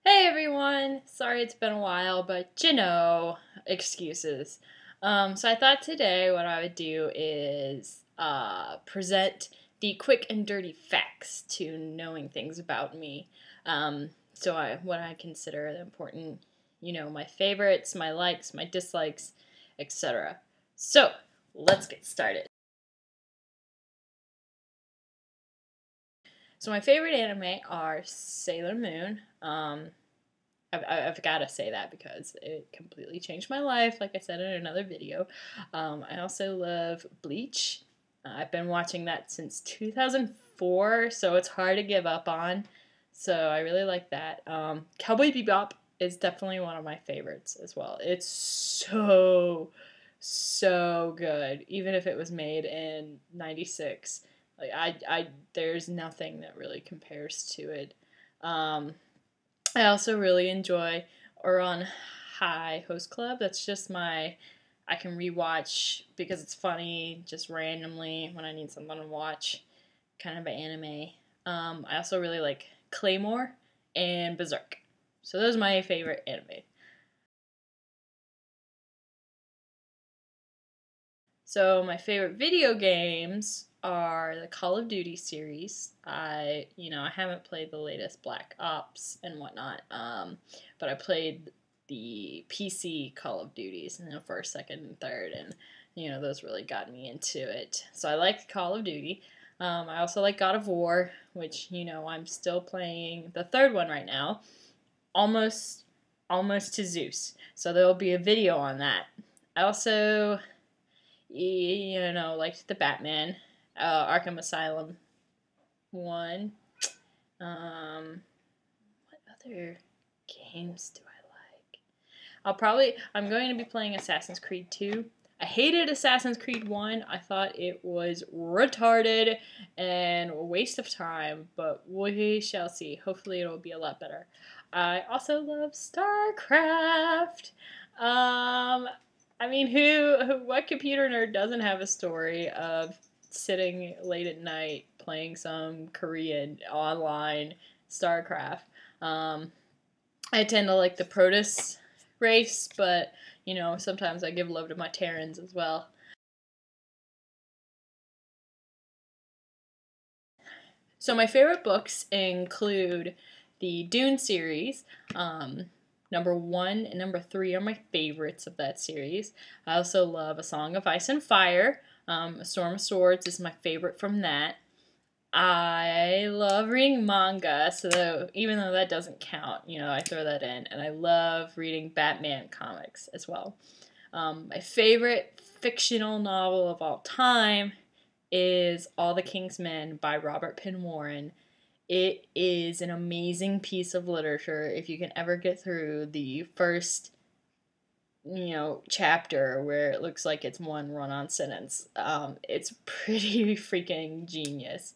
Hey everyone! Sorry it's been a while, but excuses. So I thought today what I would do is present the quick and dirty facts to knowing things about me. What I consider the important, my favorites, my likes, my dislikes, etc. So, let's get started. So my favorite anime are Sailor Moon. I've got to say that because it completely changed my life, like I said in another video. I also love Bleach. I've been watching that since 2004, so it's hard to give up on. So I really like that. Cowboy Bebop is definitely one of my favorites as well. It's so good, even if it was made in '96. Like there's nothing that really compares to it. I also really enjoy Ouran High Host Club. That's just I can rewatch because it's funny just randomly when I need something to watch, kind of an anime. I also really like Claymore and Berserk. So those are my favorite anime. So my favorite video games are the Call of Duty series. I haven't played the latest Black Ops and whatnot, but I played the PC Call of Duties, first, second, and third, and those really got me into it. So I like Call of Duty. I also like God of War, which I'm still playing the third one right now, almost to Zeus. So there will be a video on that. I also like the Batman, Arkham Asylum one. What other games do I like? I'm going to be playing Assassin's Creed 2. I hated Assassin's Creed 1. I thought it was retarded and a waste of time, but we shall see. Hopefully it'll be a lot better. I also love StarCraft. What computer nerd doesn't have a story of sitting late at night playing some Korean online StarCraft? I tend to like the Protoss race, but, sometimes I give love to my Terrans as well. So my favorite books include the Dune series. Number 1 and number 3 are my favorites of that series. I also love A Song of Ice and Fire. A Storm of Swords is my favorite from that. I love reading manga, so even though that doesn't count, I throw that in. And I love reading Batman comics as well. My favorite fictional novel of all time is All the King's Men by Robert Penn Warren. It is an amazing piece of literature if you can ever get through the first, chapter where it looks like it's one run-on sentence. It's pretty freaking genius.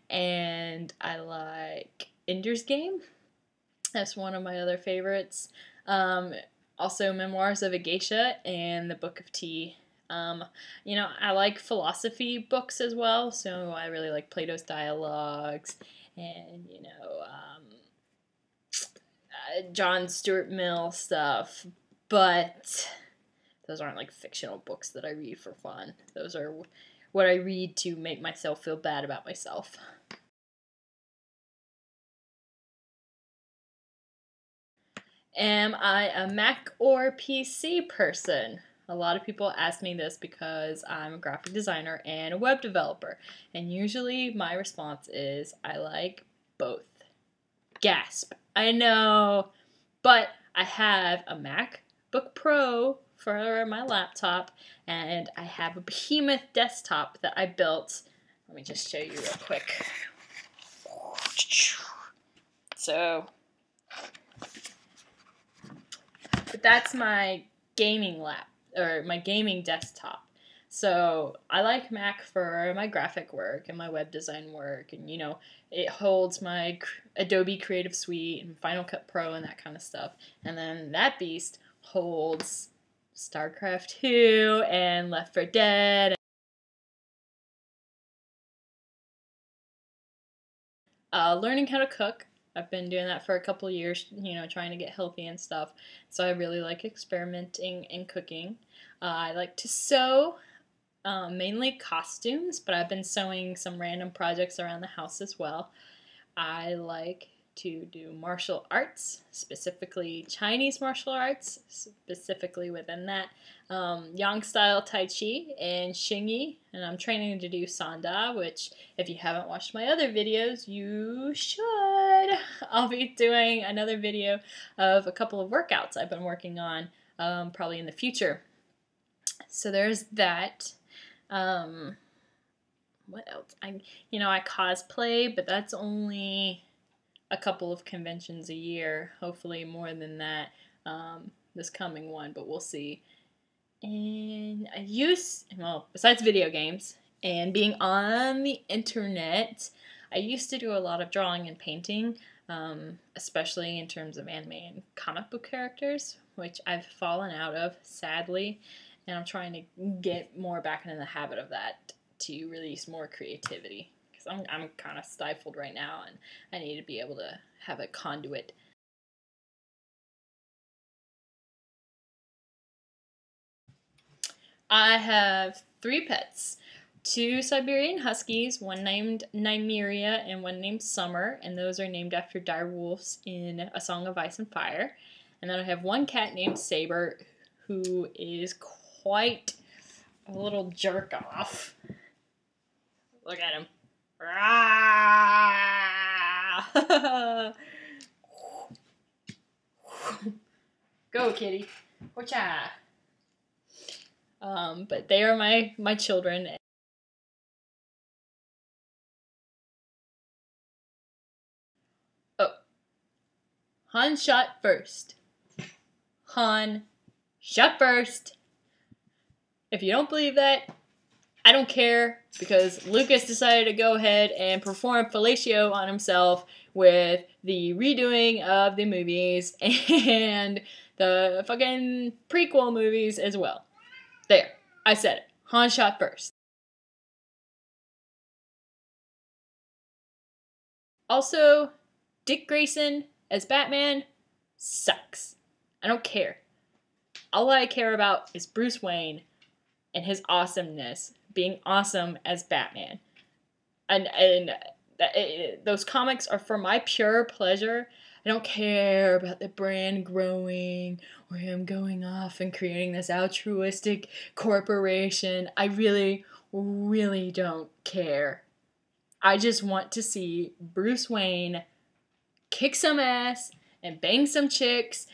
And I like Ender's Game. That's one of my other favorites. Also Memoirs of a Geisha and The Book of Tea. I like philosophy books as well, so I really like Plato's Dialogues and, John Stuart Mill stuff, but those aren't like fictional books that I read for fun. Those are what I read to make myself feel bad about myself. Am I a Mac or PC person? A lot of people ask me this because I'm a graphic designer and a web developer, and usually my response is I like both. Gasp. I know, but I have a MacBook Pro for my laptop, and I have a behemoth desktop that I built. Let me just show you real quick. But that's my gaming my gaming desktop. So I like Mac for my graphic work and my web design work, and it holds my Adobe Creative Suite and Final Cut Pro and that kind of stuff. And then that beast holds StarCraft 2 and Left 4 Dead. Learning how to cook. I've been doing that for a couple years, trying to get healthy and stuff. So I really like experimenting and cooking. I like to sew, mainly costumes, but I've been sewing some random projects around the house as well. I like to do martial arts, specifically Chinese martial arts, specifically within that Yang style Tai Chi and Xingyi, and I'm training to do Sanda, which if you haven't watched my other videos, you should. I'll be doing another video of a couple of workouts I've been working on, probably in the future. So there's that. What else? I cosplay, but that's only a couple of conventions a year. Hopefully more than that this coming one, but we'll see. And besides video games and being on the internet, I used to do a lot of drawing and painting, especially in terms of anime and comic book characters, which I've fallen out of, sadly, and I'm trying to get more back into the habit of that to release more creativity. I'm kind of stifled right now, and I need to be able to have a conduit. I have 3 pets. 2 Siberian Huskies, one named Nymeria and one named Summer, and those are named after dire wolves in A Song of Ice and Fire. And then I have 1 cat named Saber, who is quite a little jerk off. Look at him. Go, kitty. Whatcha? But they are my children. Oh. Han shot first. Han shot first. If you don't believe that, I don't care, because Lucas decided to go ahead and perform fellatio on himself with the redoing of the movies and the fucking prequel movies as well. There, I said it. Han shot first. Also, Dick Grayson as Batman sucks. I don't care. All I care about is Bruce Wayne and his awesomeness, being awesome as Batman. And those comics are for my pure pleasure. I don't care about the brand growing or him going off and creating this altruistic corporation. I really, really don't care. I just want to see Bruce Wayne kick some ass and bang some chicks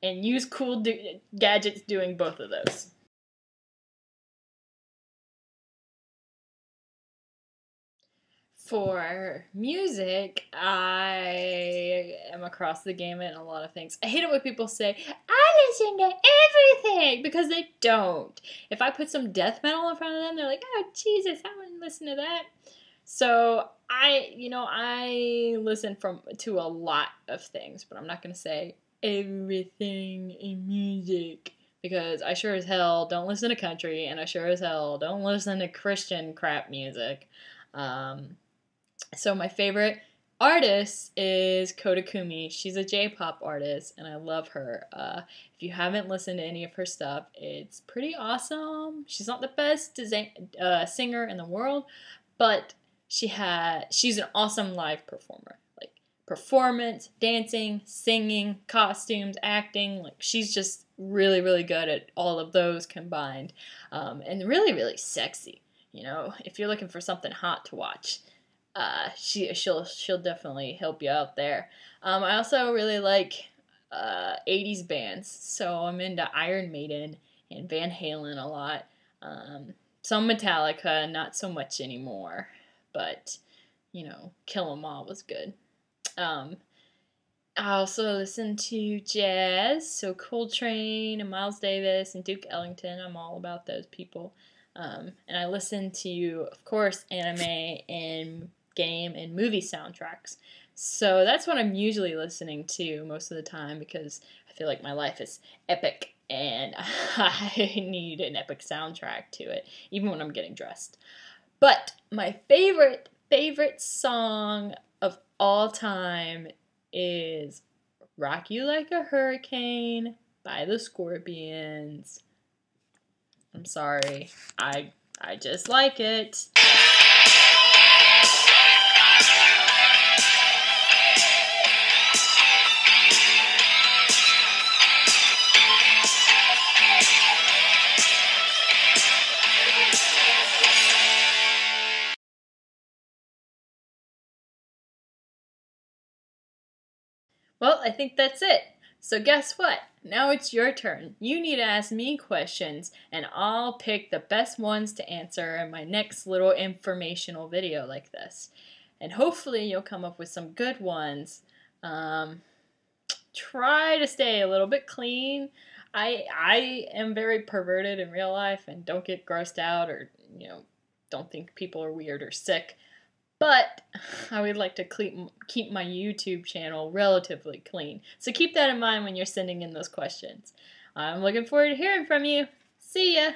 and use cool gadgets doing both of those. For music, I am across the gamut in a lot of things. I hate it when people say, I listen to everything, because they don't. If I put some death metal in front of them, they're like, oh, Jesus, I wouldn't listen to that. So I listen to a lot of things, but I'm not going to say everything in music, because I sure as hell don't listen to country, and I sure as hell don't listen to Christian crap music. So my favorite artist is Kodakumi. She's a J-pop artist, and I love her. If you haven't listened to any of her stuff, it's pretty awesome. She's not the best singer in the world, but she's an awesome live performer. Like, performance, dancing, singing, costumes, acting. Like, she's just really, really good at all of those combined, and really, really sexy. If you're looking for something hot to watch, she'll definitely help you out there. I also really like 80s bands, so I'm into Iron Maiden and Van Halen a lot. Some Metallica, not so much anymore, but Kill 'Em All was good. I also listen to jazz, so Coltrane and Miles Davis and Duke Ellington. I'm all about those people. And I listen to, of course, anime and game and movie soundtracks. So that's what I'm usually listening to most of the time, because I feel like my life is epic and I need an epic soundtrack to it, even when I'm getting dressed. But my favorite song of all time is Rock You Like a Hurricane by the Scorpions. I'm sorry. I just like it. Well, I think that's it. So guess what? Now it's your turn. You need to ask me questions, and I'll pick the best ones to answer in my next little informational video like this. And hopefully you'll come up with some good ones. Try to stay a little bit clean. I am very perverted in real life and don't get grossed out or, don't think people are weird or sick. But I would like to keep my YouTube channel relatively clean. So keep that in mind when you're sending in those questions. I'm looking forward to hearing from you. See ya!